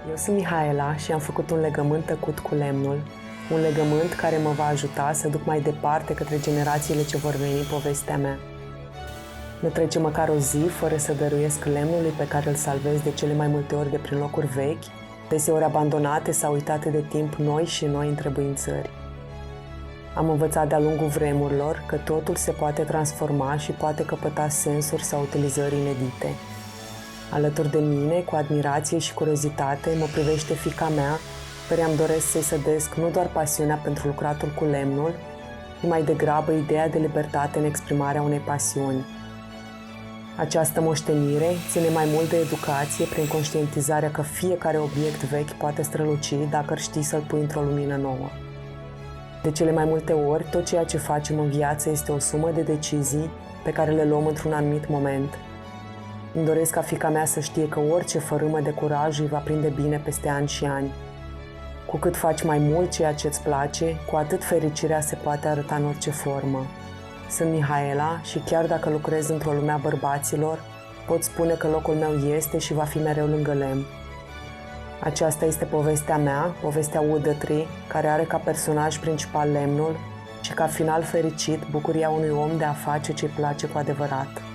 Eu sunt Mihaela și am făcut un legământ tăcut cu lemnul, un legământ care mă va ajuta să duc mai departe către generațiile ce vor veni povestea mea. Nu trece măcar o zi fără să dăruiesc lemnului pe care îl salvez de cele mai multe ori de prin locuri vechi, deseori abandonate sau uitate de timp noi și noi întrebuințări. Am învățat de-a lungul vremurilor că totul se poate transforma și poate căpăta sensuri sau utilizări inedite. Alături de mine, cu admirație și curiozitate, mă privește fiica mea, care îmi doresc să-i sădesc nu doar pasiunea pentru lucratul cu lemnul, ci mai degrabă ideea de libertate în exprimarea unei pasiuni. Această moștenire ține mai mult de educație prin conștientizarea că fiecare obiect vechi poate străluci dacă îl știi să-l pui într-o lumină nouă. De cele mai multe ori, tot ceea ce facem în viață este o sumă de decizii pe care le luăm într-un anumit moment. Îmi doresc ca fiica mea să știe că orice fărâmă de curaj îi va prinde bine peste ani și ani. Cu cât faci mai mult ceea ce îți place, cu atât fericirea se poate arăta în orice formă. Sunt Mihaela și chiar dacă lucrez într-o lume a bărbaților, pot spune că locul meu este și va fi mereu lângă lemn. Aceasta este povestea mea, povestea Udătrii, care are ca personaj principal lemnul și ca final fericit bucuria unui om de a face ce-i place cu adevărat.